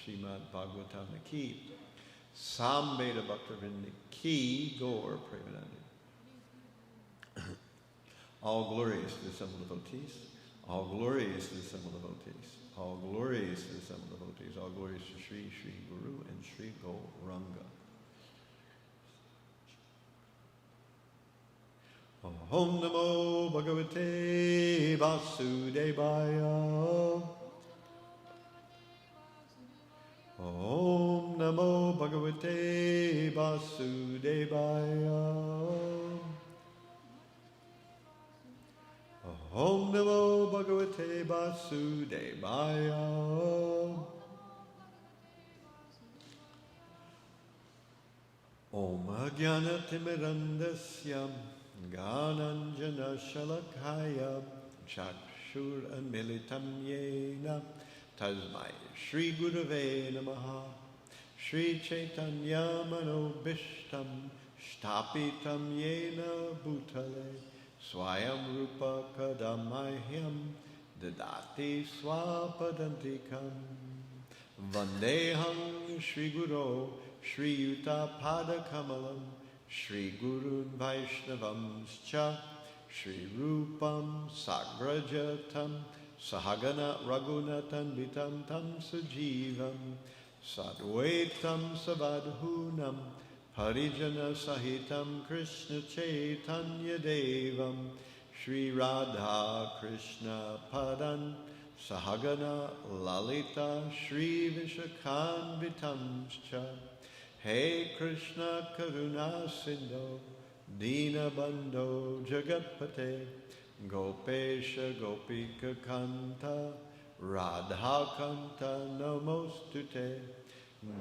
Śhrīmad-Bhāgavatam ki. Samveda Bhaktivinoda ki Gaur Premanandi. All glory is to the assembled devotees. All glory is to the assembled devotees. All glory is to the assembled devotees. All glory is to Shri Guru and Shri Gauranga. Om Namo Bhagavate Vasudevaya. Om Namo Bhagavate Vasudevaya. Om Namo Bhagavate Vasudevaya. Om Ajnanatimirandasya Gananjana Shalakaya Chakshur Anmilitam Yena Tasmai Shri Gurave Namaha Shri Chaitanya Manobishtam Shtapitam Yena Bhutale Swayam Rupa Kadamahyam Dadati Swapadantikam Vandeham Shri Guru Shri Yuta Padakamalam Shri Gurun Vaishnavamscha Shri Rupam Sagrajatam Sahagana Raghunatan Vitam Tam Sajivam Sadvaitam Savadhunam Harijana Sahitam Krishna Chaitanya Devam Shri Radha Krishna Padan Sahagana Lalita Shri Vishakhan Vitamscha Hey Krishna Karuna Sindho Dina Bandho Jagatpate Gopesha Gopika Kanta Radha Kanta Namostute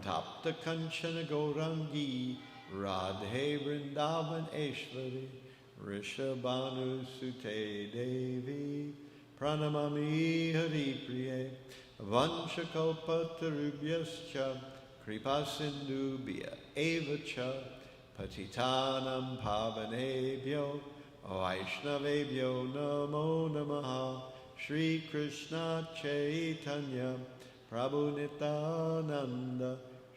Tapta Kanchana Gaurangi Radhe Vrindavan Eshvari Rishabhanu Sute Devi Pranamami Hari Priye Vanchakalpa Tarubhyascha Kripa Sindhu Bhya Evacha Patitanam Pavanebhyo Vaishnavebhyo Namo Namaha Shri Krishna Chaitanya Prabhu Nityananda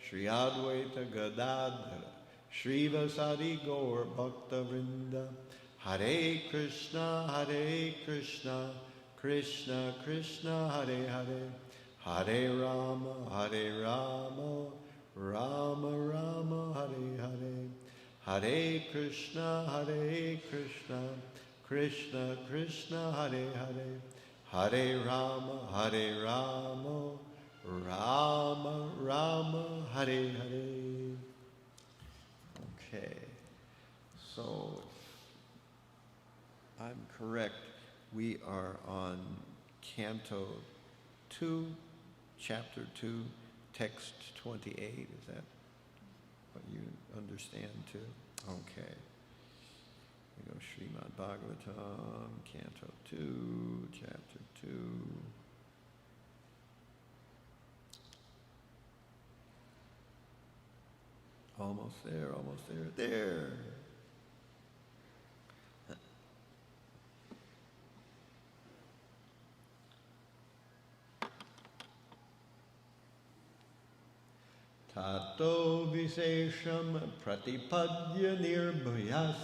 Shri Advaita Gadadhara Shri Vasadi Gaur Bhakta Vrinda Hare Krishna Krishna Krishna Hare Hare Hare Rama Rama Rama Hare Hare Hare Krishna Krishna Krishna Hare Hare Hare Rama Rama Rama Hare Hare. Okay, so if I'm correct, we are on Canto 2, Chapter 2, Text 28. Is that what you understand too? Okay. We go Śhrīmad-Bhāgavatam, Canto 2, Chapter 2. Almost there. Tato Visesham Pratipadya Nirbhayas.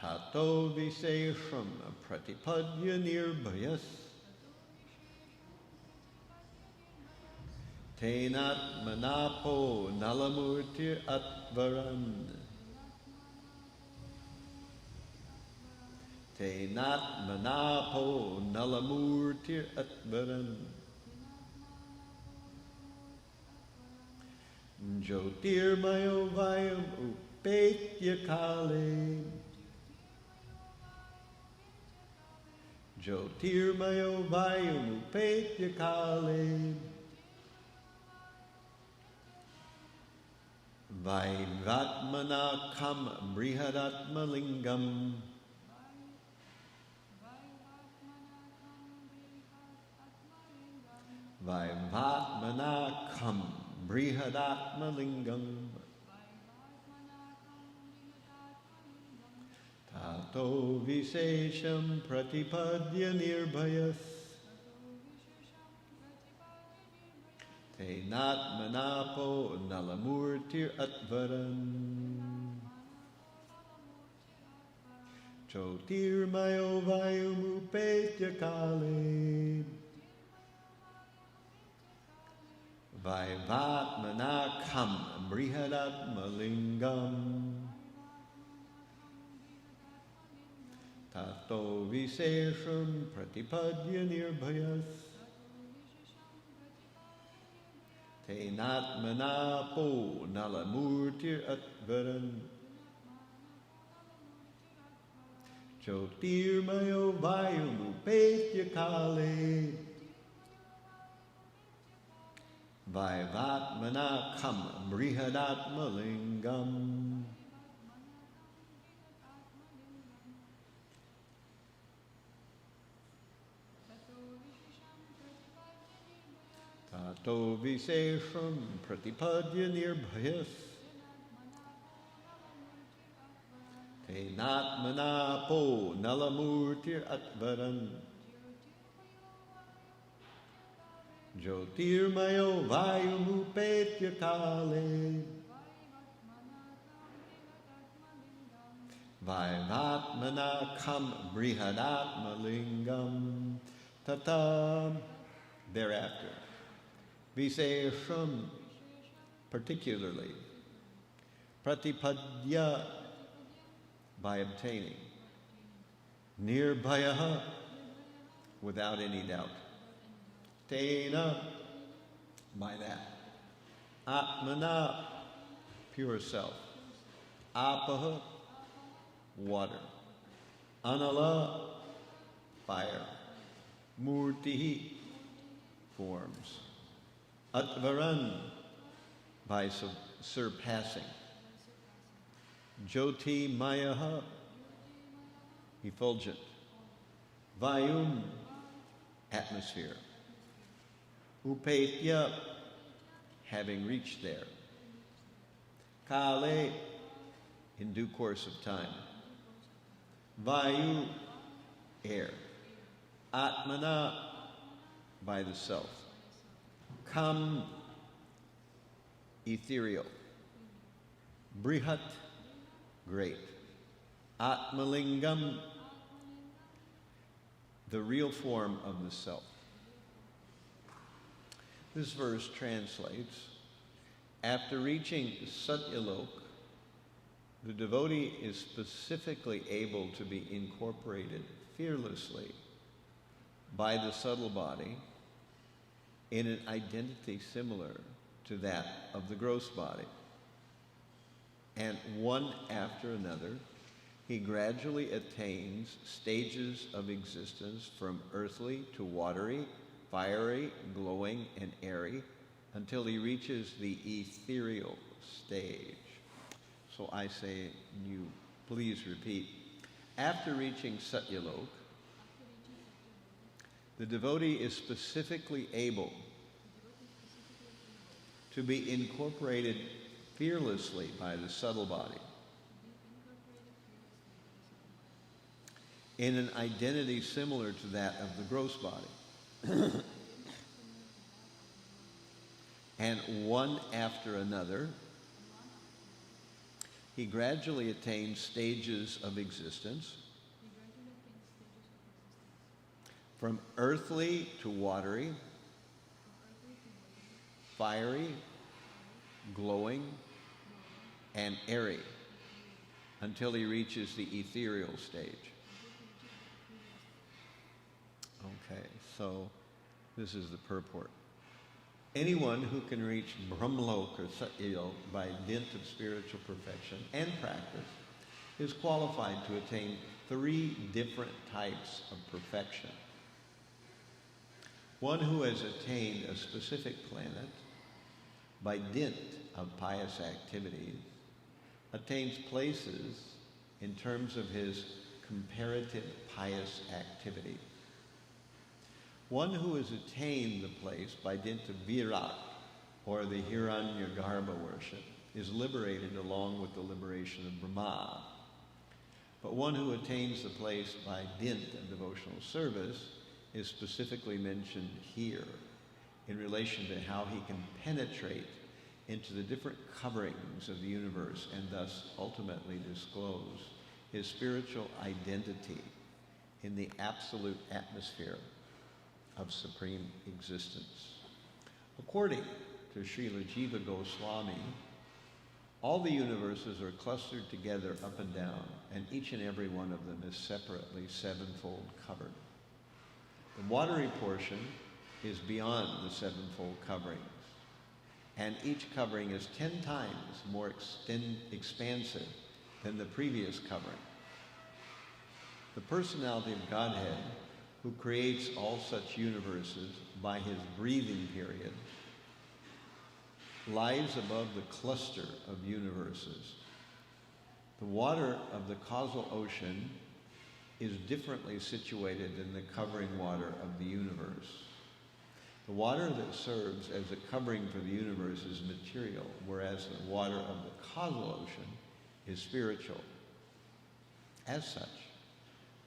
Tato Visesham Pratipadya Nirbhayas. Tenat Manapo Nalamurtir Atvaran. Tenat Manapo Nalamurtir Atvaran. Jyotirmayo Vayam Upetya Kale. Jyotirmayo Vayam Upetya Kale. Vaivatmana Kam Brihadatma Lingam. Vaivatmana Kam Brihadatma Lingam. Tato Visesham Pratipadya Nirbhayas. Te nat manapo nalamurtir atvaran. Chotirmayo vayumupetya kale. Vaivatmanakam brihadatmalingam. Tato visesham pratipadya nirbhayas. Te natmanapo nalamurtir atvaran. Chotirmayo vayumupetya kale. Vaivatmanakam brihadatmalingam. Tato visesham pratipadya nirbhayas. Te natmanapo nalamurtir atvaran. Jyotirmayo vayumupetya kale. Vaivatmanakam brihadatmalingam. Tata. Thereafter. Visesham, particularly. Pratipadya, by obtaining. Nirbhayaha, without any doubt. Tena, by that. Atmana, pure self. Apaha, water. Anala, fire. Murtihi, forms. Atvaran, by surpassing. Jyoti mayaha, effulgent. Vayum, atmosphere. Upetya, having reached there. Kale, in due course of time. Vayu, air. Atmana, by the self. Kam, ethereal. Brihat, great. Atmalingam, the real form of the self. This verse translates, after reaching Satyalok, the devotee is specifically able to be incorporated fearlessly by the subtle body in an identity similar to that of the gross body. And one after another, he gradually attains stages of existence from earthly to watery, fiery, glowing, and airy, until he reaches the ethereal stage. So I say, you please repeat. After reaching Satyalok, the devotee is specifically able to be incorporated fearlessly by the subtle body in an identity similar to that of the gross body. And one after another, he gradually attains stages of existence from earthly to watery, fiery, glowing, and airy, until he reaches the ethereal stage. Okay, so this is the purport. Anyone who can reach Brahmalok or Satyalok by dint of spiritual perfection and practice is qualified to attain 3 different types of perfection. One who has attained a specific planet by dint of pious activities attains places in terms of his comparative pious activity. One who has attained the place by dint of virat, or the Hiranyagarbha worship, is liberated along with the liberation of Brahma. But one who attains the place by dint of devotional service is specifically mentioned here in relation to how he can penetrate into the different coverings of the universe and thus ultimately disclose his spiritual identity in the absolute atmosphere of supreme existence. According to Srila Jiva Goswami, all the universes are clustered together up and down, and each and every one of them is separately sevenfold covered. The watery portion is beyond the sevenfold coverings, and each covering is 10 times more expansive than the previous covering. The personality of Godhead, who creates all such universes by his breathing period, lies above the cluster of universes. The water of the causal ocean is differently situated than the covering water of the universe. The water that serves as a covering for the universe is material, whereas the water of the causal ocean is spiritual. As such,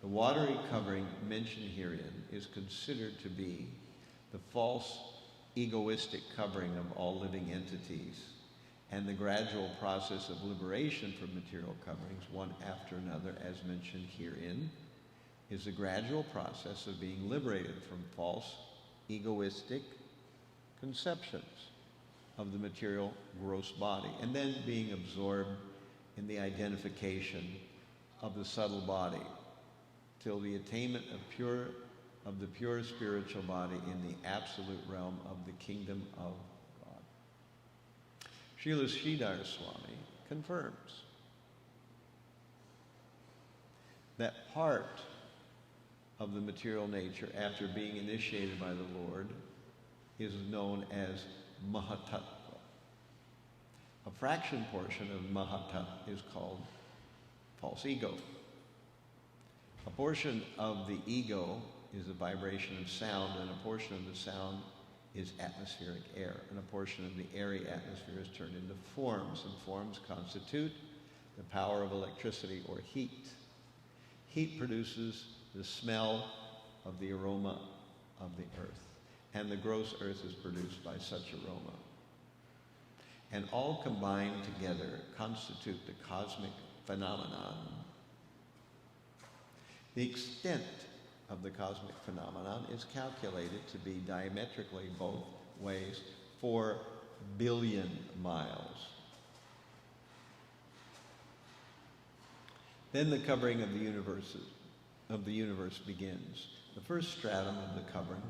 the watery covering mentioned herein is considered to be the false, egoistic covering of all living entities, and the gradual process of liberation from material coverings, one after another, as mentioned herein, is a gradual process of being liberated from false, egoistic conceptions of the material gross body, and then being absorbed in the identification of the subtle body till the attainment of the pure spiritual body in the absolute realm of the kingdom of God. Srila Sridhar Swami confirms that part of the material nature after being initiated by the Lord is known as Mahatattva. A fraction portion of Mahatattva is called false ego. A portion of the ego is a vibration of sound, and a portion of the sound is atmospheric air, and a portion of the airy atmosphere is turned into forms, and forms constitute the power of electricity or heat. Heat produces the smell of the aroma of the earth, and the gross earth is produced by such aroma. And all combined together constitute the cosmic phenomenon. The extent of the cosmic phenomenon is calculated to be diametrically both ways 4 billion miles. Then the covering of the universe begins. The first stratum of the covering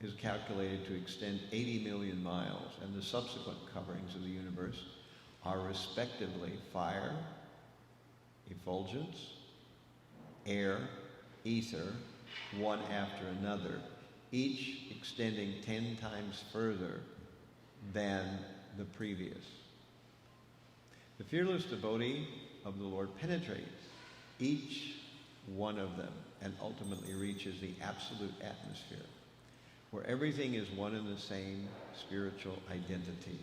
is calculated to extend 80 million miles, and the subsequent coverings of the universe are respectively fire, effulgence, air, ether, one after another, each extending 10 times further than the previous. The fearless devotee of the Lord penetrates each one of them and ultimately reaches the absolute atmosphere, where everything is one and the same spiritual identity.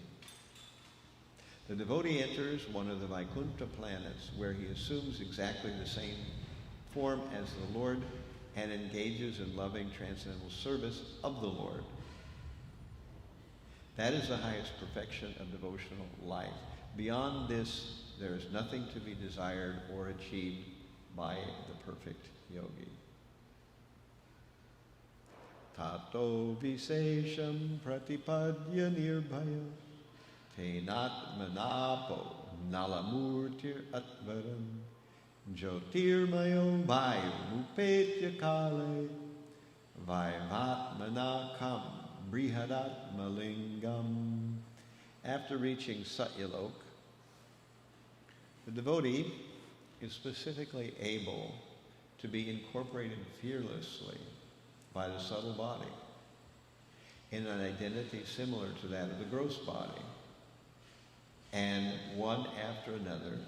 The devotee enters one of the Vaikuntha planets, where he assumes exactly the same form as the Lord and engages in loving transcendental service of the Lord. That is the highest perfection of devotional life. Beyond this, there is nothing to be desired or achieved by the perfect yogi. Tato visesham pratipadya nirbhaya tenat manapo nalamurtir atvaram Jyotirmayo vayu mupetya kale vaivatmanakam brihadatmalingam. After reaching Satyalok, the devotee is specifically able to be incorporated fearlessly by the subtle body in an identity similar to that of the gross body, and one after another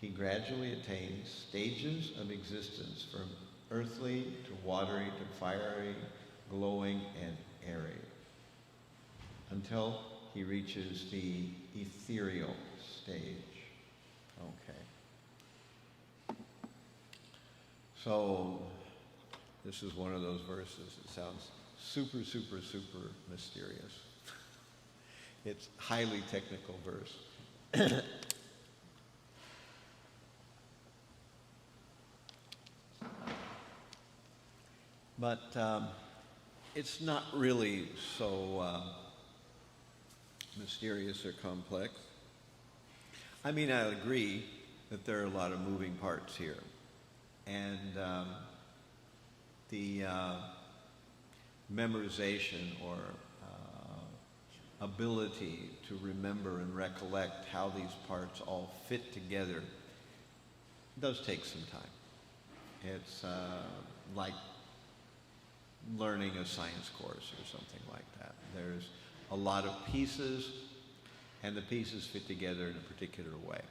he gradually attains stages of existence from earthly to watery to fiery, glowing, and airy, until he reaches the ethereal stage. Okay. So, this is one of those verses that sounds super, super, super mysterious. It's highly technical verse. But it's not really so mysterious or complex. I mean, I agree that there are a lot of moving parts here. And the memorization or ability to remember and recollect how these parts all fit together does take some time. It's like learning a science course or something like that. There's a lot of pieces, and the pieces fit together in a particular way.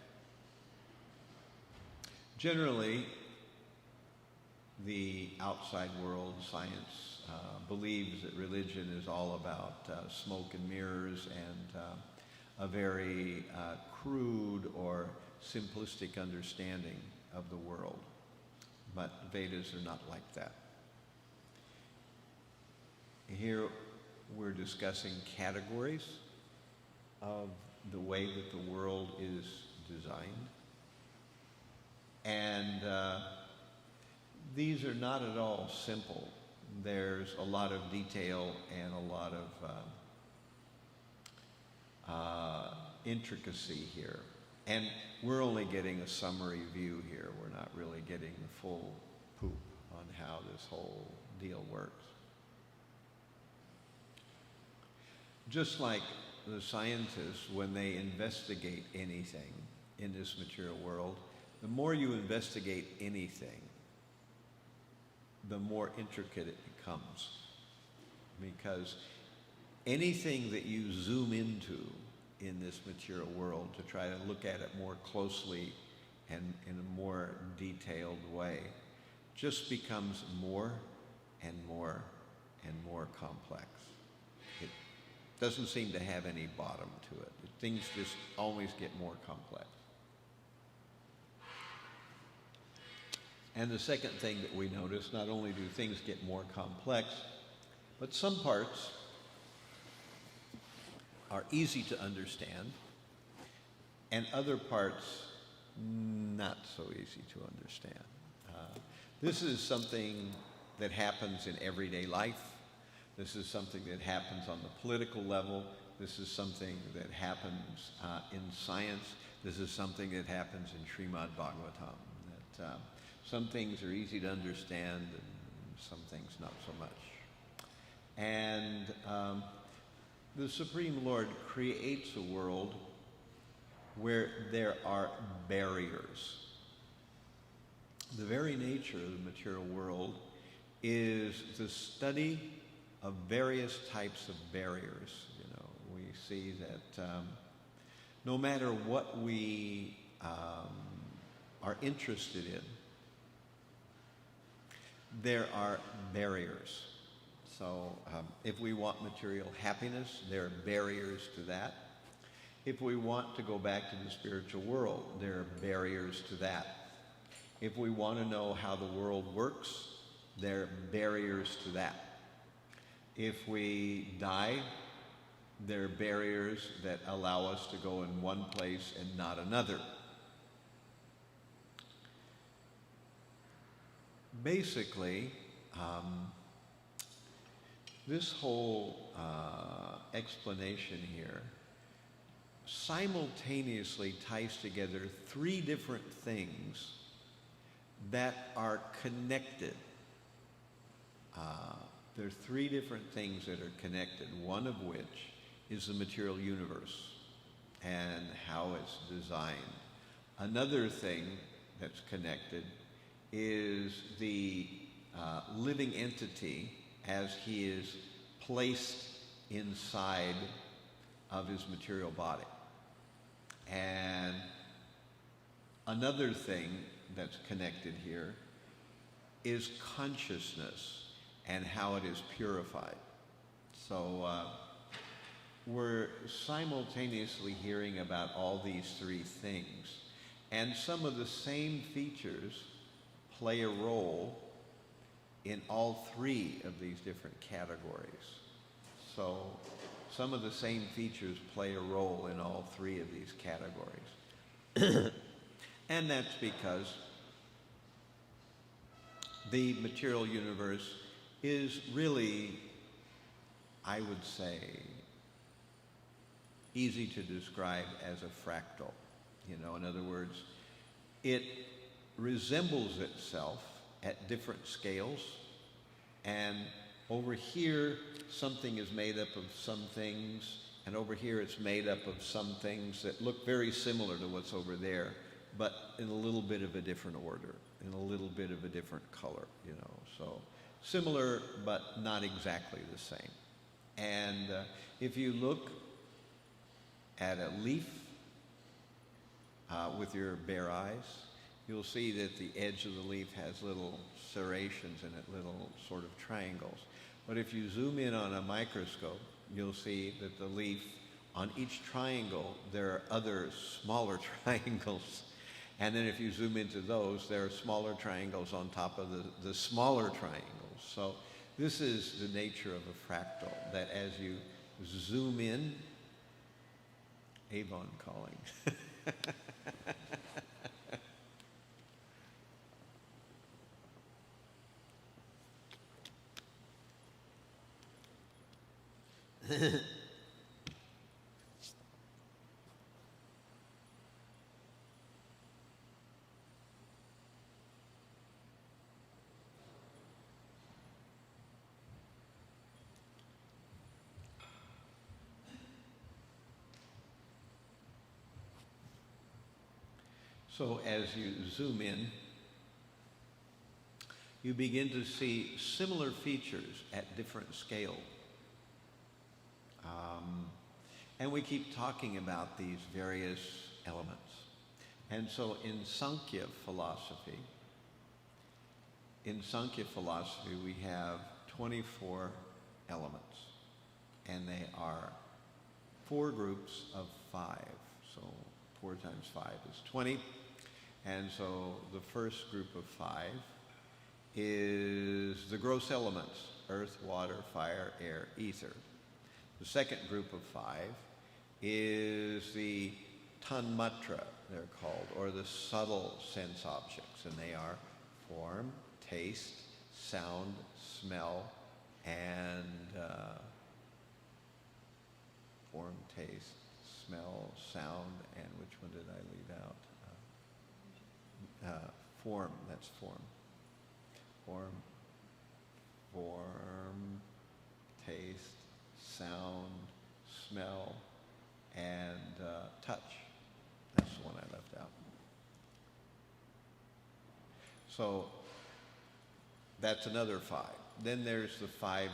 Generally, the outside world, science, believes that religion is all about smoke and mirrors and a very crude or simplistic understanding of the world. But Vedas are not like that. Here we're discussing categories of the way that the world is designed. And these are not at all simple. There's a lot of detail and a lot of intricacy here. And we're only getting a summary view here. We're not really getting the full poop on how this whole deal works. Just like the scientists, when they investigate anything in this material world, the more you investigate anything, the more intricate it becomes. Because anything that you zoom into in this material world to try to look at it more closely and in a more detailed way just becomes more and more and more complex. It doesn't seem to have any bottom to it. Things just always get more complex. And the second thing that we notice, not only do things get more complex, but some parts are easy to understand, and other parts not so easy to understand. This is something that happens in everyday life. This is something that happens on the political level. This is something that happens in science. This is something that happens in Śhrīmad-Bhāgavatam. That some things are easy to understand and some things not so much. And the Supreme Lord creates a world where there are barriers. The very nature of the material world is the study of various types of barriers. You know, we see that no matter what we are interested in, there are barriers. So if we want material happiness, there are barriers to that. If we want to go back to the spiritual world, there are barriers to that. If we want to know how the world works, there are barriers to that. If we die, there are barriers that allow us to go in one place and not another. Basically, this whole explanation here simultaneously ties together three different things that are connected. There are three different things that are connected, one of which is the material universe and how it's designed. Another thing that's connected is the living entity as he is placed inside of his material body. And another thing that's connected here is consciousness and how it is purified. So we're simultaneously hearing about all these three things, and some of the same features play a role in all three of these different categories. So some of the same features play a role in all three of these categories. And that's because the material universe is really, I would say, easy to describe as a fractal. In other words, it resembles itself at different scales, and over here something is made up of some things, and over here it's made up of some things that look very similar to what's over there, but in a little bit of a different order, in a little bit of a different color, so similar but not exactly the same. And if you look at a leaf with your bare eyes, you'll see that the edge of the leaf has little serrations in it, little sort of triangles. But if you zoom in on a microscope, you'll see that the leaf, on each triangle, there are other smaller triangles. And then if you zoom into those, there are smaller triangles on top of the smaller triangles. So this is the nature of a fractal, that as you zoom in, Avon calling. So as you zoom in, you begin to see similar features at different scale. And we keep talking about these various elements. And so in Sankhya philosophy, we have 24 elements. And they are 4 groups of 5. So 4 times 5 is 20. And so the first group of 5 is the gross elements: earth, water, fire, air, ether. The second group of 5 is the tanmatra, they're called, or the subtle sense objects, and they are form, taste, sound, smell, and form, taste, smell, sound, and which one did I leave out? Form, that's form. Form, taste, sound, smell, and touch. That's the one I left out. So that's another 5. Then there's the 5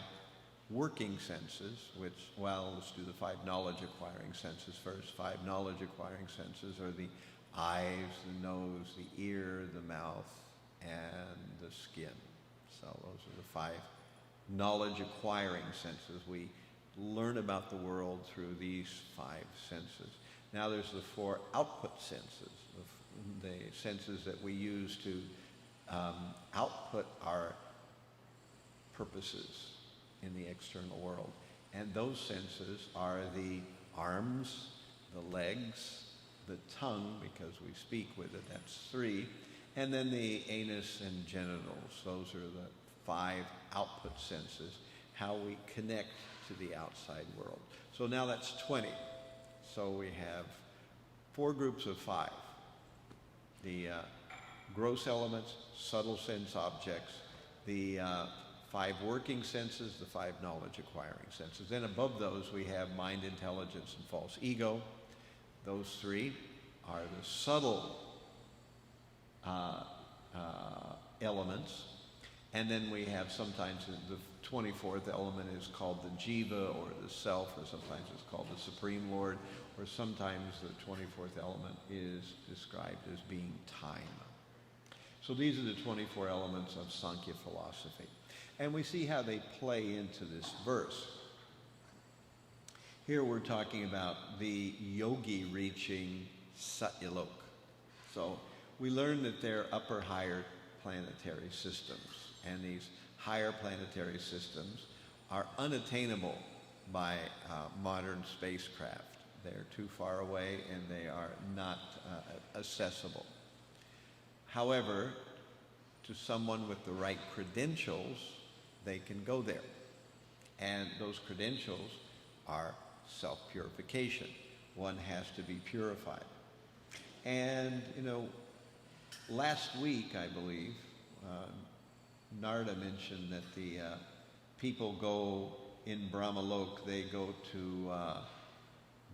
working senses, which, well, let's do the 5 knowledge-acquiring senses first. 5 knowledge-acquiring senses are the eyes, the nose, the ear, the mouth, and the skin. So those are the 5 knowledge-acquiring senses. We learn about the world through these 5 senses. Now there's the 4 output senses, the senses that we use to output our purposes in the external world. And those senses are the arms, the legs, the tongue, because we speak with it, that's 3, and then the anus and genitals. Those are the 5 output senses, how we connect to the outside world. So now that's 20. So we have 4 groups of 5. The gross elements, subtle sense objects, the 5 working senses, the 5 knowledge-acquiring senses. Then above those we have mind, intelligence, and false ego. Those 3 are the subtle elements. And then we have sometimes the 24th element is called the jiva, or the self, or sometimes it's called the Supreme Lord, or sometimes the 24th element is described as being time. So these are the 24 elements of Sankhya philosophy. And we see how they play into this verse. Here we're talking about the yogi reaching Satyalok. So we learn that they're upper, higher planetary systems. And these higher planetary systems are unattainable by modern spacecraft. They're too far away and they are not accessible. However, to someone with the right credentials, they can go there. And those credentials are self-purification. One has to be purified. And, last week, I believe, Narda mentioned that the people go in Brahmalok, they go to,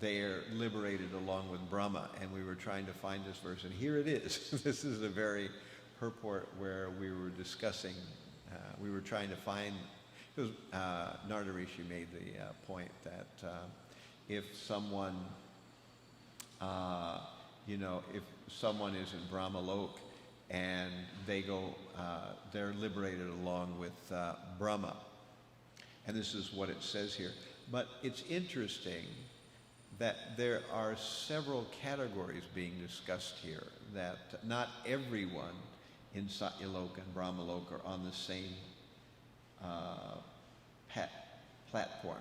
they are liberated along with Brahma. And we were trying to find this verse, and here it is. This is a very purport where we were discussing, we were trying to find, because Narda Rishi made the point that if someone, if someone is in Brahmalok and they go, they're liberated along with Brahma. And this is what it says here. But it's interesting that there are several categories being discussed here, that not everyone in Satyalok and Brahmalok are on the same platform.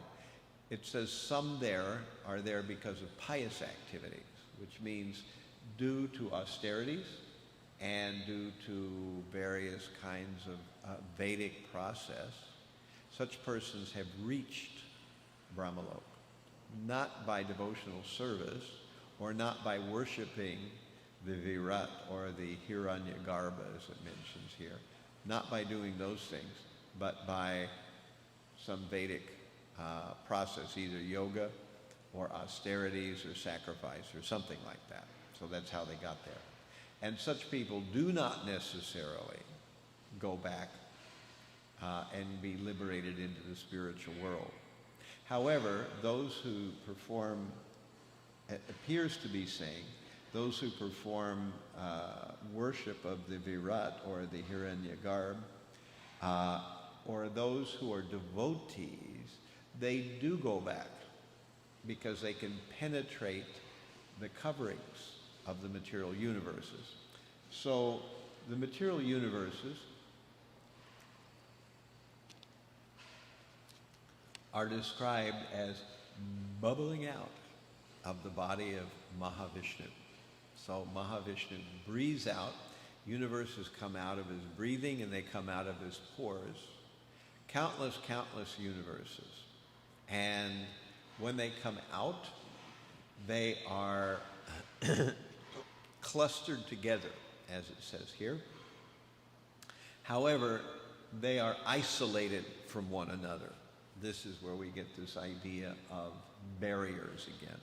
It says some there are there because of pious activities, which means due to austerities and due to various kinds of Vedic process, such persons have reached Brahmalok, not by devotional service or not by worshiping the Virat or the Hiranyagarbha, as it mentions here, not by doing those things, but by some Vedic process, either yoga or austerities or sacrifice or something like that. So that's how they got there. And such people do not necessarily go back and be liberated into the spiritual world. However, those who perform, it appears to be saying, those who perform worship of the Virat or the Hiranyagarbha, or those who are devotees, they do go back because they can penetrate the coverings of the material universes. So the material universes are described as bubbling out of the body of Mahavishnu. So Mahavishnu breathes out, universes come out of his breathing and they come out of his pores. Countless universes. And when they come out, they are clustered together, as it says here. However, they are isolated from one another. This is where we get this idea of barriers again,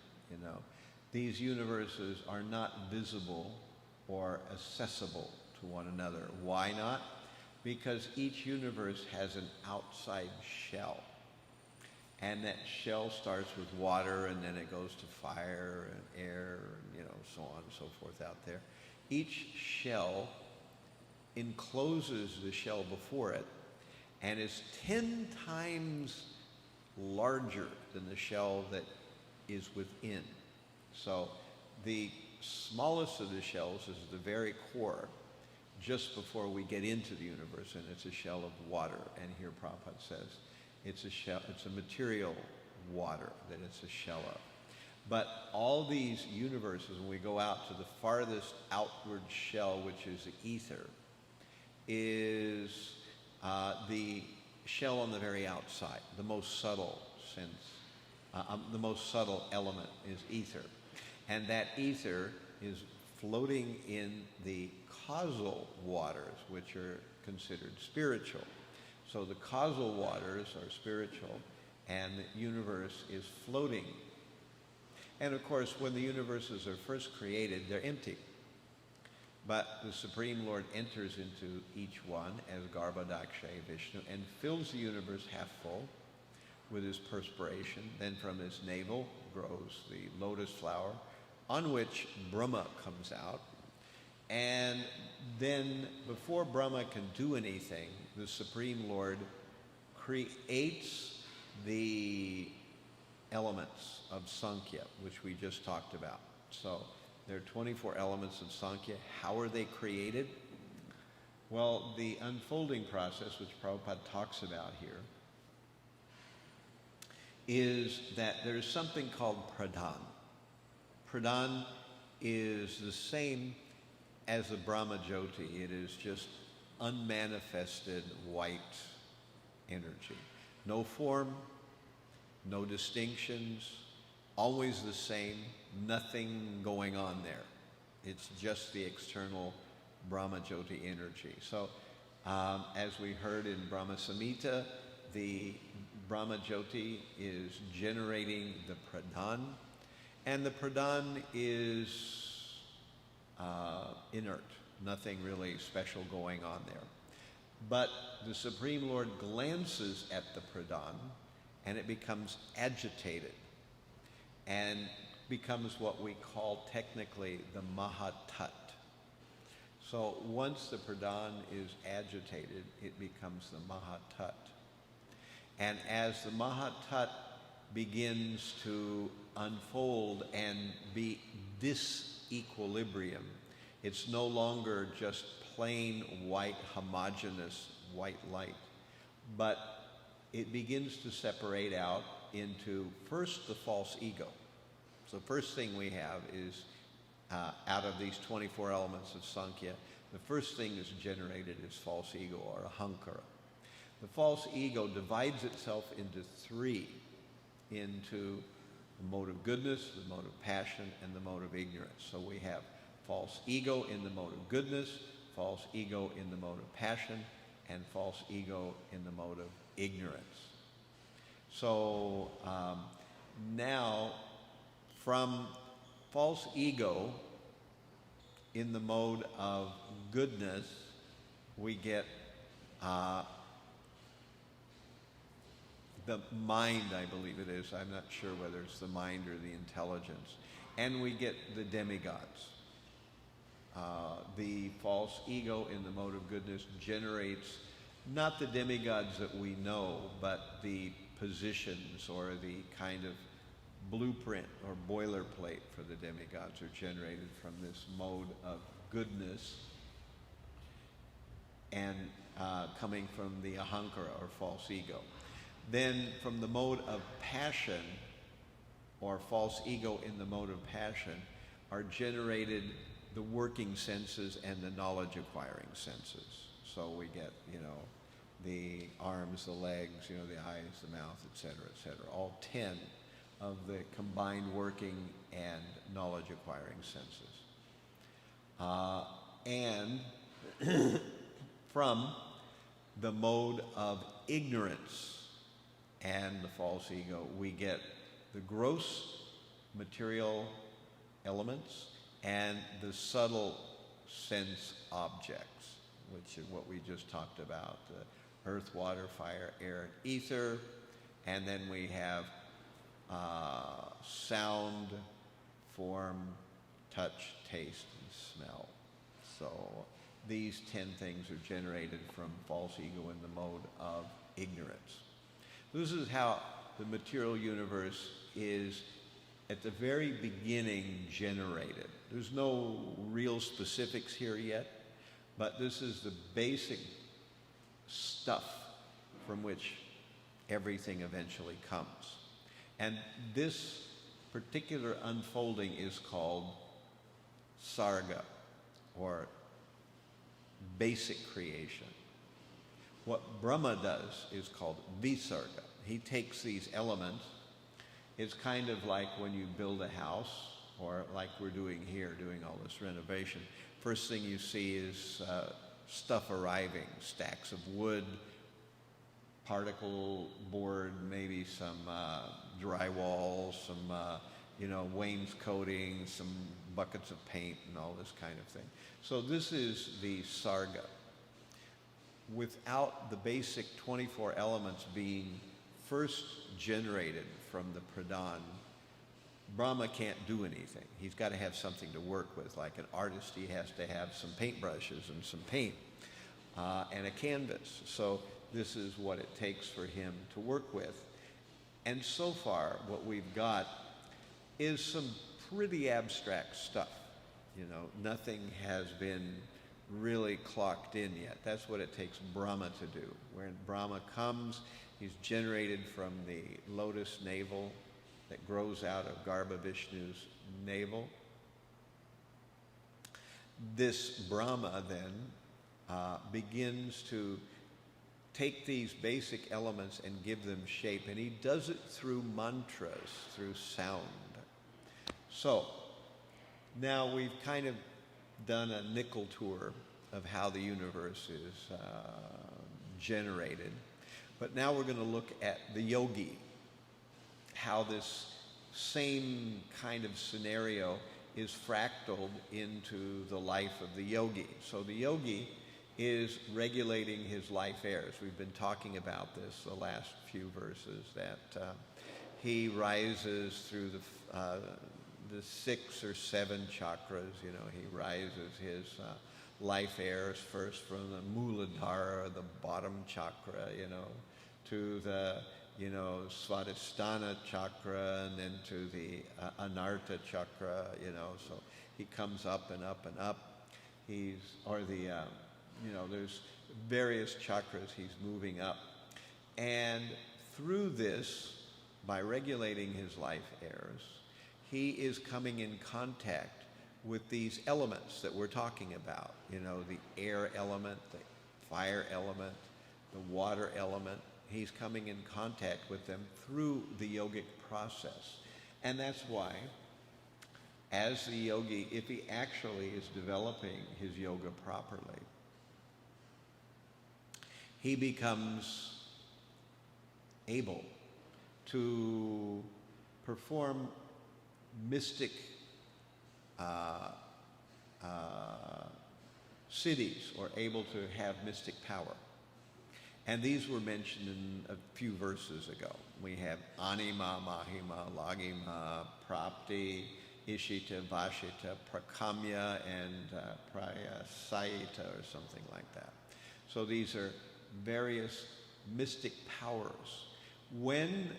These universes are not visible or accessible to one another. Why not? Because each universe has an outside shell. And that shell starts with water, and then it goes to fire and air, and so on and so forth out there. Each shell encloses the shell before it, and is 10 times larger than the shell that is within. So the smallest of the shells is the very core, just before we get into the universe, and it's a shell of water. And here Prabhupada says it's a shell, it's a material water that it's a shell of. But all these universes, when we go out to the farthest outward shell, which is the ether, is the shell on the very outside, the most subtle sense, the most subtle element is ether. And that ether is floating in the causal waters, which are considered spiritual. So the causal waters are spiritual, and the universe is floating. And of course, when the universes are first created, they're empty. But the Supreme Lord enters into each one as Garbhodakshay Vishnu and fills the universe half full with his perspiration. Then from his navel grows the lotus flower, on which Brahma comes out. And then before Brahma can do anything, the Supreme Lord creates the elements of Sankhya, which we just talked about. So there are 24 elements of Sankhya. How are they created? Well, the unfolding process, which Prabhupada talks about here, is that there's something called pradhan. Pradhan is the same as the Brahma Jyoti. It is just unmanifested white energy. No form, no distinctions, always the same, nothing going on there. It's just the external Brahma Jyoti energy. So, as we heard in Brahma Samhita, the Brahma Jyoti is generating the pradhan, and the pradhan is inert, nothing really special going on there. But the Supreme Lord glances at the pradhan, and it becomes agitated, and becomes what we call technically the Mahatat. So once the pradhan is agitated, it becomes the Mahatat. And as the Mahatat begins to unfold and be disequilibrium, it's no longer just plain white, homogeneous white light, but it begins to separate out into first the false ego. So the first thing we have is, out of these 24 elements of Sankhya, the first thing that's generated is false ego, or ahankara. The false ego divides itself into three, into the mode of goodness, the mode of passion, and the mode of ignorance. So we have false ego in the mode of goodness, false ego in the mode of passion, and false ego in the mode of ignorance. So now, from false ego in the mode of goodness, we get the mind, I believe it is. I'm not sure whether it's the mind or the intelligence. And we get the demigods. The false ego in the mode of goodness generates not the demigods that we know, but the positions or the kind of blueprint or boilerplate for the demigods are generated from this mode of goodness and coming from the ahankara or false ego. Then from the mode of passion or false ego in the mode of passion are generated the working senses and the knowledge acquiring senses. So we get, the arms, the legs, the eyes, the mouth, etc., all 10 of the combined working and knowledge acquiring senses. And from the mode of ignorance and the false ego, we get the gross material elements and the subtle sense objects, which is what we just talked about, the earth, water, fire, air, and ether. And then we have sound, form, touch, taste, and smell. So these 10 things are generated from false ego in the mode of ignorance. This is how the material universe is at the very beginning generated. There's no real specifics here yet, but this is the basic stuff from which everything eventually comes. And this particular unfolding is called sarga, or basic creation. What Brahma does is called visarga. He takes these elements. It's kind of like when you build a house, or like we're doing here, doing all this renovation. First thing you see is stuff arriving, stacks of wood, particle board, maybe some drywall, some wainscoting, some buckets of paint, and all this kind of thing. So this is the sarga. Without the basic 24 elements being first generated from the pradhan, Brahma can't do anything. He's got to have something to work with. Like an artist, he has to have some paintbrushes and some paint and a canvas. So this is what it takes for him to work with. And so far, what we've got is some pretty abstract stuff. Nothing has been really clocked in yet. That's what it takes Brahma to do. When Brahma comes, he's generated from the lotus navel that grows out of Garbha Vishnu's navel. This Brahma then begins to take these basic elements and give them shape, and he does it through mantras, through sound. So, now we've kind of done a nickel tour of how the universe is generated, but now we're going to look at the yogi, how this same kind of scenario is fractaled into the life of the yogi. So the yogi is regulating his life airs. We've been talking about this the last few verses, that he rises through the 6 or 7 chakras. You know, he rises his life airs first from the Muladhara, the bottom chakra, you know, to the Svadhisthana chakra, and then to the Anarta chakra, you know, so he comes up and up and up. There's various chakras he's moving up. And through this, by regulating his life airs, he is coming in contact with these elements that we're talking about, you know, the air element, the fire element, the water element. He's coming in contact with them through the yogic process. And that's why, as the yogi, if he actually is developing his yoga properly, he becomes able to perform mystic siddhis, or able to have mystic power. And these were mentioned in a few verses ago. We have Anima, Mahima, Lagima, Prapti, Ishita, Vashita, Prakamya, and Prayasayita, or something like that. So these are various mystic powers. When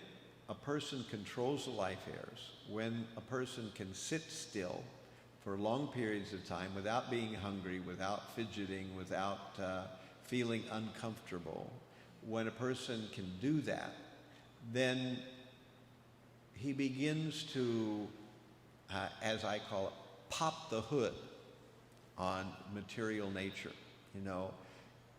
a person controls the life airs, when a person can sit still for long periods of time without being hungry, without fidgeting, without feeling uncomfortable, when a person can do that, then he begins to, as I call it, pop the hood on material nature. You know,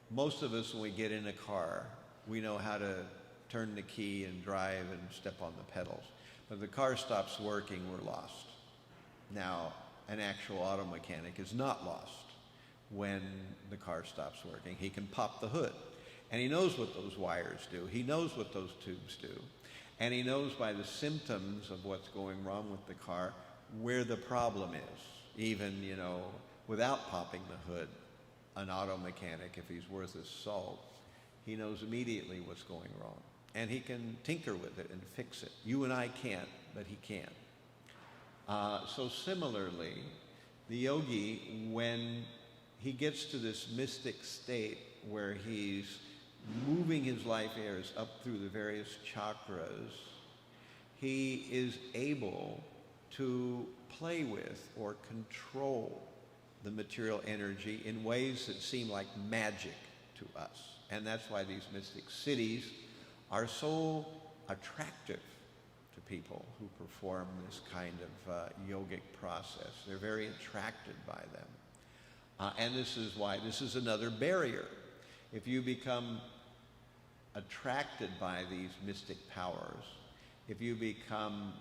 most of us, when we get in a car, we know how to turn the key and drive and step on the pedals. But if the car stops working, we're lost. Now, an actual auto mechanic is not lost when the car stops working. He can pop the hood, and he knows what those wires do. He knows what those tubes do, and he knows by the symptoms of what's going wrong with the car where the problem is. Even, you know, without popping the hood, an auto mechanic, if he's worth his salt, he knows immediately what's going wrong, and he can tinker with it and fix it. You and I can't, but he can. So similarly, the yogi, when he gets to this mystic state where he's moving his life airs up through the various chakras, he is able to play with or control the material energy in ways that seem like magic to us. And that's why these mystic cities are so attractive to people who perform this kind of yogic process. They're very attracted by them. And this is why this is another barrier. If you become attracted by these mystic powers, if you become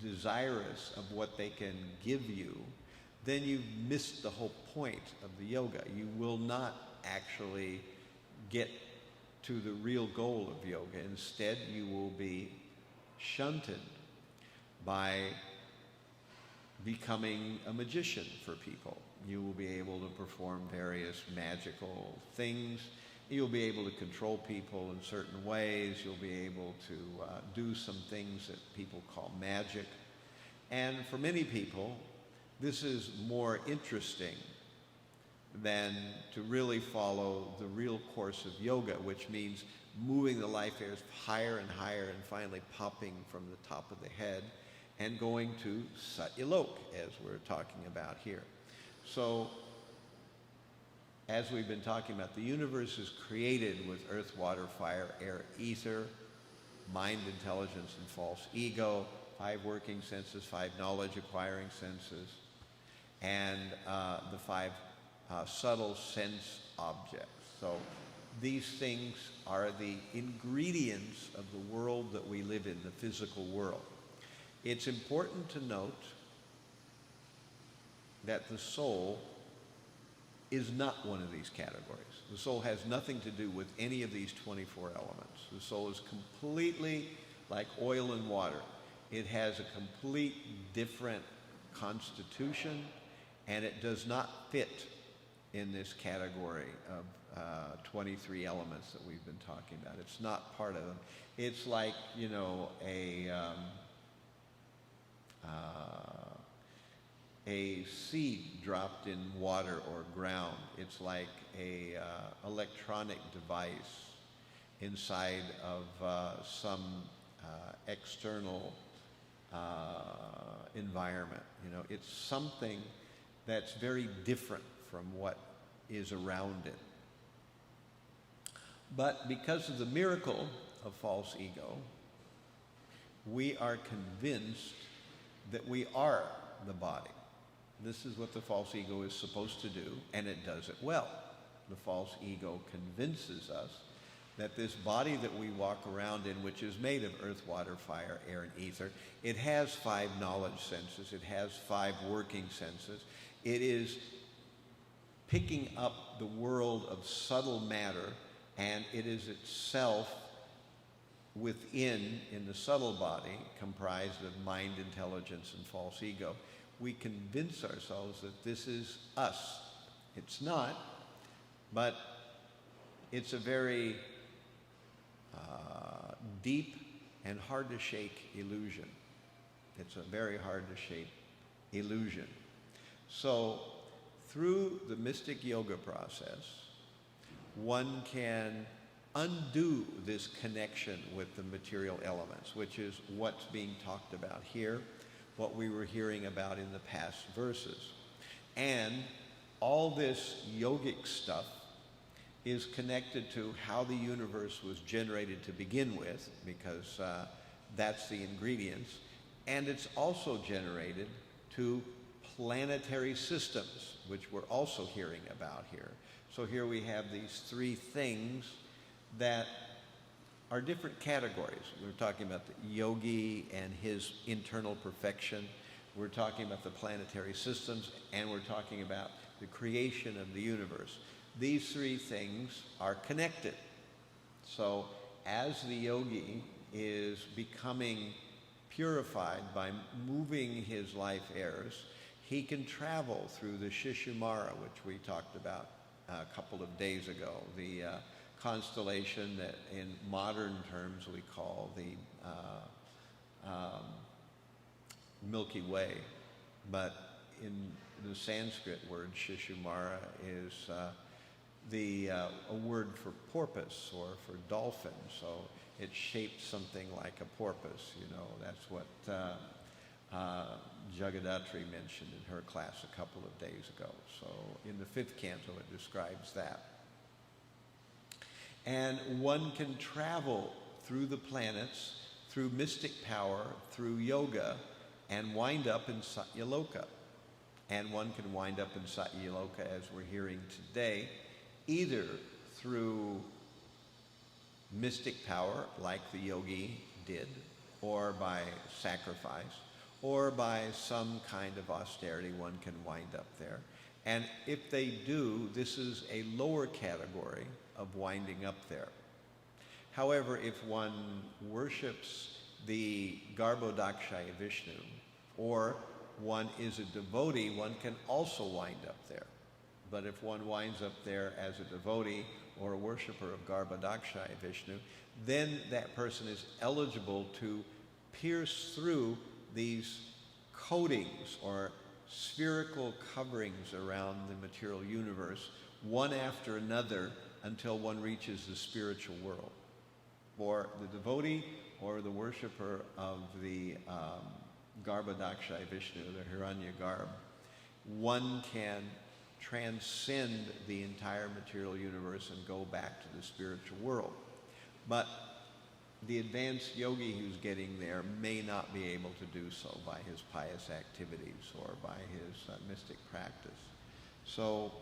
desirous of what they can give you, then you've missed the whole point of the yoga. You will not actually get to the real goal of yoga. Instead, you will be shunted by becoming a magician for people. You will be able to perform various magical things. You'll be able to control people in certain ways. You'll be able to do some things that people call magic. And for many people, this is more interesting than to really follow the real course of yoga, which means moving the life airs higher and higher and finally popping from the top of the head and going to Satyalok, as we're talking about here. So as we've been talking about, the universe is created with earth, water, fire, air, ether, mind, intelligence, and false ego, 5 working senses, 5 knowledge-acquiring senses, and the 5 subtle sense objects. So these things are the ingredients of the world that we live in, the physical world. It's important to note that the soul is not one of these categories. The soul has nothing to do with any of these 24 elements. The soul is completely like oil and water. It has a complete different constitution, and it does not fit in this category of 23 elements that we've been talking about. It's not part of them. It's like, you know, a seed dropped in water or ground. It's like a electronic device inside of some external environment. You know, it's something that's very different from what is around it. But because of the miracle of false ego, we are convinced that we are the body. This is what the false ego is supposed to do, and it does it well. The false ego convinces us that this body that we walk around in, which is made of earth, water, fire, air, and ether, it has 5 knowledge senses, it has 5 working senses. It is picking up the world of subtle matter, and it is itself within, in the subtle body, comprised of mind, intelligence, and false ego. We convince ourselves that this is us. It's not, but it's a very deep and hard to shake illusion. It's a very hard to shake illusion. So through the mystic yoga process, one can undo this connection with the material elements, which is what's being talked about here, what we were hearing about in the past verses. And all this yogic stuff is connected to how the universe was generated to begin with, because that's the ingredients. And it's also generated to planetary systems, which we're also hearing about here. So here we have these 3 things that are different categories. We're talking about the yogi and his internal perfection. We're talking about the planetary systems, and we're talking about the creation of the universe. These 3 things are connected. So as the yogi is becoming purified by moving his life airs, he can travel through the Śhrīmad-Bhāgavatam, which we talked about a couple of days ago, the constellation that in modern terms we call the Milky Way. But in the Sanskrit word, Śhrīmad-Bhāgavatam is a word for porpoise or for dolphin. So it's shaped something like a porpoise, you know. That's what Jagadatri mentioned in her class a couple of days ago. So in the 5th canto it describes that. And one can travel through the planets, through mystic power, through yoga, and wind up in Satyaloka. And one can wind up in Satyaloka, as we're hearing today, either through mystic power, like the yogi did, or by sacrifice, or by some kind of austerity, one can wind up there. And if they do, this is a lower category of winding up there. However, if one worships the Garbhodakshaya Vishnu, or one is a devotee, one can also wind up there. But if one winds up there as a devotee or a worshiper of Garbhodakshaya Vishnu, then that person is eligible to pierce through these coatings or spherical coverings around the material universe, one after another, until one reaches the spiritual world. For the devotee or the worshiper of the Garbhodakshaya Vishnu, the Hiranyagarbha, one can transcend the entire material universe and go back to the spiritual world. But the advanced yogi who's getting there may not be able to do so by his pious activities or by his mystic practice. So,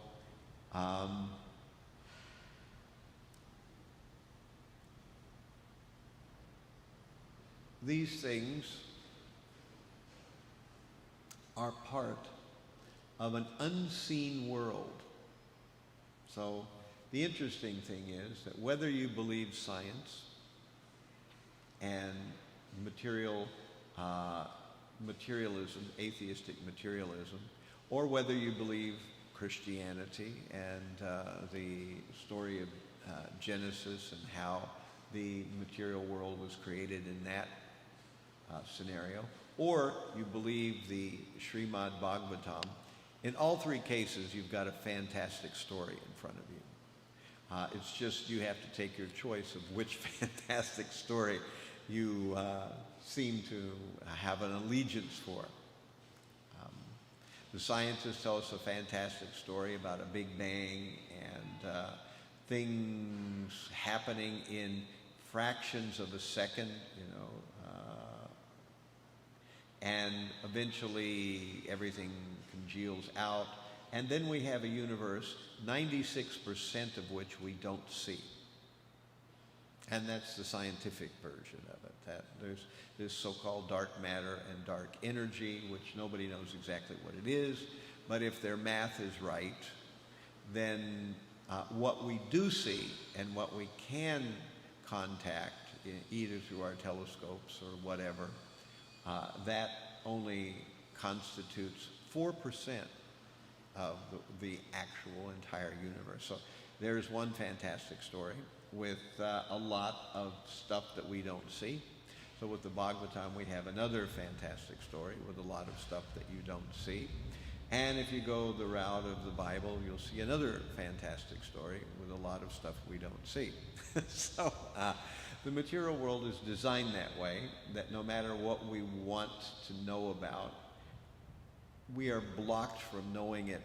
these things are part of an unseen world. So the interesting thing is that whether you believe science and materialism, atheistic materialism, or whether you believe Christianity and the story of Genesis and how the material world was created in that scenario, or you believe the Śhrīmad-Bhāgavatam, in all three cases you've got a fantastic story in front of you. It's just you have to take your choice of which fantastic story you seem to have an allegiance for. The scientists tell us a fantastic story about a Big Bang and things happening in fractions of a second, and eventually everything congeals out. And then we have a universe, 96% of which we don't see. And that's the scientific version of it, that there's this so-called dark matter and dark energy, which nobody knows exactly what it is. But if their math is right, then what we do see and what we can contact, either through our telescopes or whatever, that only constitutes 4% of the actual entire universe. So there's one fantastic story with a lot of stuff that we don't see. So with the Bhagavatam, we have another fantastic story with a lot of stuff that you don't see. And if you go the route of the Bible, you'll see another fantastic story with a lot of stuff we don't see. So the material world is designed that way, that no matter what we want to know about, we are blocked from knowing it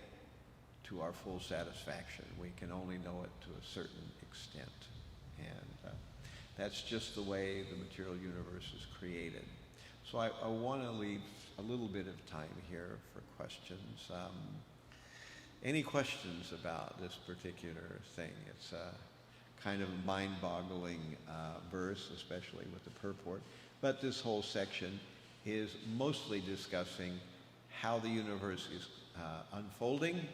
to our full satisfaction. We can only know it to a certain extent. And that's just the way the material universe is created. So I want to leave a little bit of time here for questions. Any questions about this particular thing? It's a kind of mind-boggling verse, especially with the purport. But this whole section is mostly discussing how the universe is unfolding.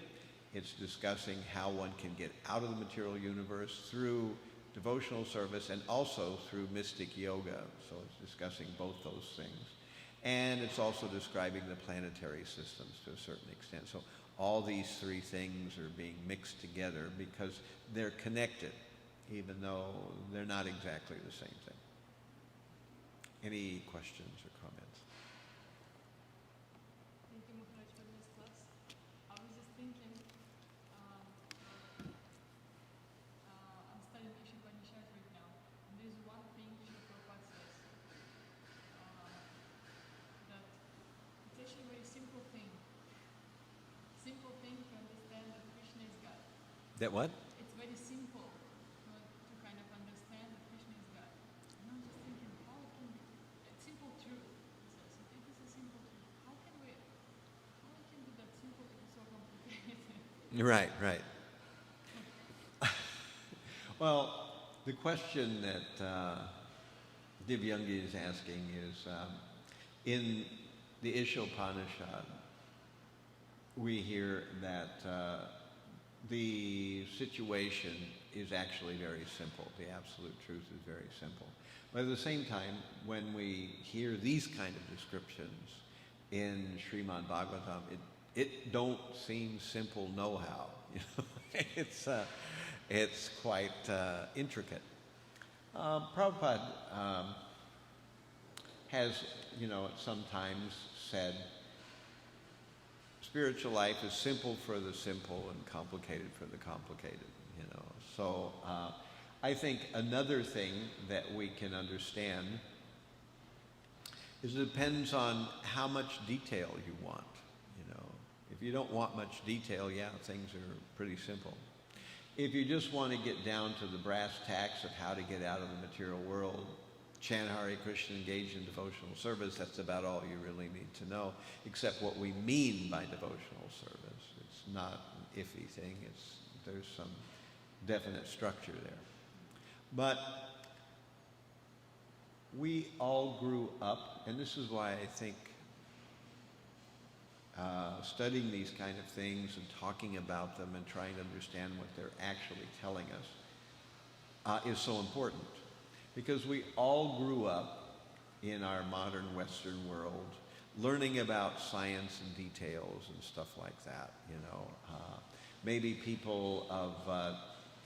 It's discussing how one can get out of the material universe through devotional service and also through mystic yoga. So it's discussing both those things. And it's also describing the planetary systems to a certain extent. So all these three things are being mixed together because they're connected, even though they're not exactly the same thing. Any questions or comments? Thank you, Maharaj, for this class. I was just thinking, I'm studying Śhrīmad-Bhāgavatam right now, and there's one thing Srila Prabhupada says, that it's actually a very simple thing. Simple thing to understand that Krishna is God. That what? It's very simple to kind of understand that Krishna is God. And I'm just thinking, how can it's simple truth? He says, if it is a simple truth, how can we do that simple if it's so complicated? Right, right. Well, the question that Divyangi is asking is, in the Ishopanishad, we hear that the situation is actually very simple. The absolute truth is very simple. But at the same time, when we hear these kind of descriptions in Śrīmad-Bhāgavatam, it don't seem simple know-how. It's quite intricate. Prabhupada has, sometimes said, spiritual life is simple for the simple and complicated for the complicated, So I think another thing that we can understand is it depends on how much detail you want. If you don't want much detail, yeah, things are pretty simple. If you just want to get down to the brass tacks of how to get out of the material world, chant Hare Krishna, engage in devotional service, that's about all you really need to know, except what we mean by devotional service. It's not an iffy thing. There's some definite structure there. But we all grew up, and this is why I think studying these kind of things and talking about them and trying to understand what they're actually telling us is so important. Because we all grew up in our modern Western world learning about science and details and stuff like that, maybe people of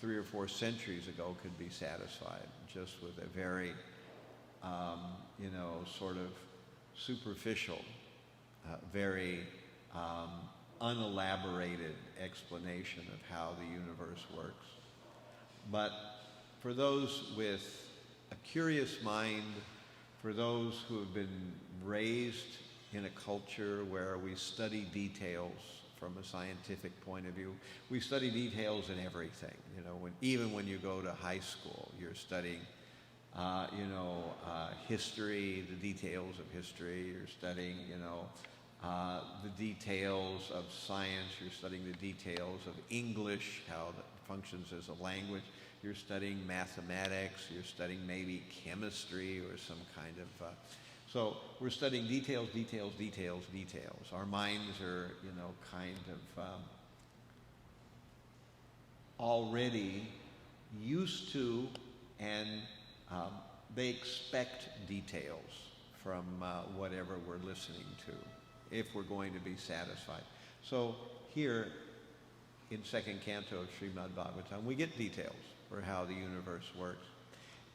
3 or 4 centuries ago could be satisfied just with a very, sort of superficial, very unelaborated explanation of how the universe works. But for those with a curious mind, for those who have been raised in a culture where we study details from a scientific point of view, we study details in everything. Even when you go to high school, you're studying, history, the details of history. You're studying, the details of science. You're studying the details of English, how that functions as a language. You're studying mathematics. You're studying maybe chemistry or some kind of... So we're studying details, details, details, details. Our minds are, kind of already used to, and they expect details from whatever we're listening to, if we're going to be satisfied. So here in second canto of Śhrīmad-Bhāgavatam, we get details for how the universe works.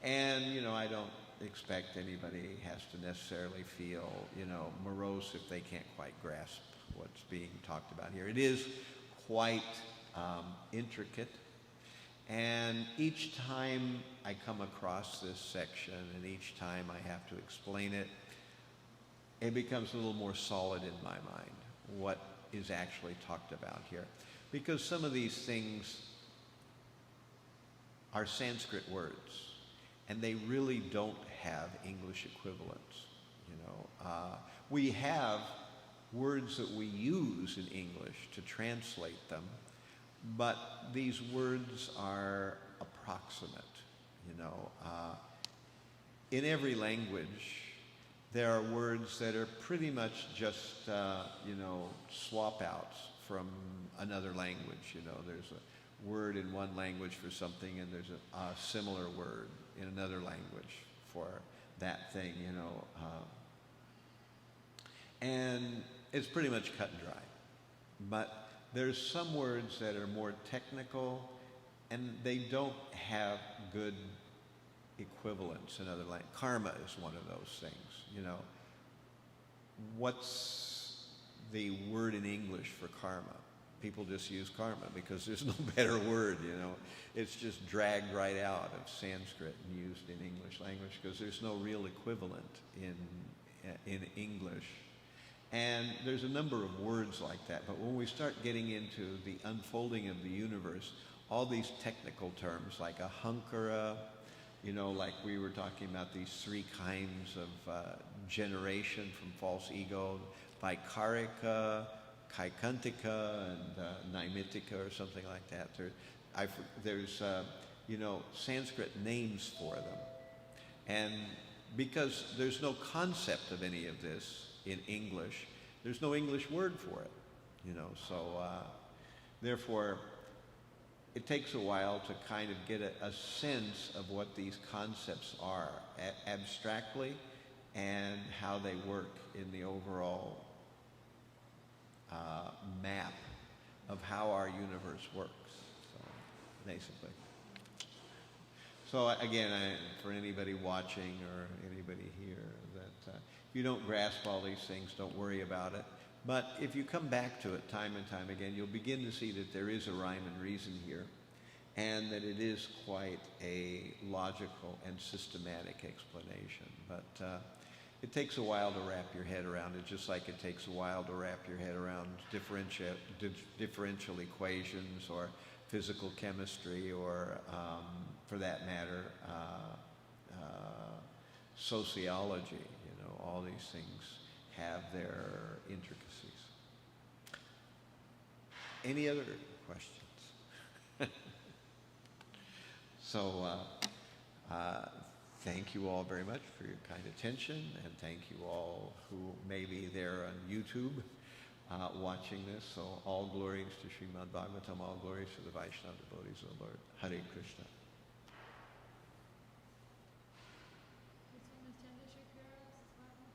And, I don't expect anybody has to necessarily feel, morose if they can't quite grasp what's being talked about here. It is quite intricate. And each time I come across this section and each time I have to explain it, it becomes a little more solid in my mind, what is actually talked about here. Because some of these things are Sanskrit words, and they really don't have English equivalents. We have words that we use in English to translate them, but these words are approximate. In every language, there are words that are pretty much just, swap outs from another language. There's a word in one language for something, and there's a similar word in another language for that thing, and it's pretty much cut and dry. But there's some words that are more technical, and they don't have good equivalents in other languages. Karma is one of those things, What's the word in English for karma? People just use karma because there's no better word, It's just dragged right out of Sanskrit and used in English language because there's no real equivalent in English. And there's a number of words like that. But when we start getting into the unfolding of the universe, all these technical terms like ahankara, like we were talking about these 3 kinds of generation from false ego, vaikarika, kaikantika, and naimittika, or something like that. There's Sanskrit names for them. And because there's no concept of any of this in English, there's no English word for it, So therefore, it takes a while to kind of get a sense of what these concepts are abstractly and how they work in the overall map of how our universe works, basically. So again, for anybody watching or anybody here, that if you don't grasp all these things, don't worry about it. But if you come back to it time and time again, you'll begin to see that there is a rhyme and reason here, and that it is quite a logical and systematic explanation. But it takes a while to wrap your head around it, just like it takes a while to wrap your head around differential equations or physical chemistry or, for that matter, sociology. All these things have their intricacies. Any other questions? So, thank you all very much for your kind attention, and thank you all who may be there on YouTube watching this. So all glories to Śrīmad-Bhāgavatam, all glories to the Vaishnava devotees of the Lord. Hare Krishna.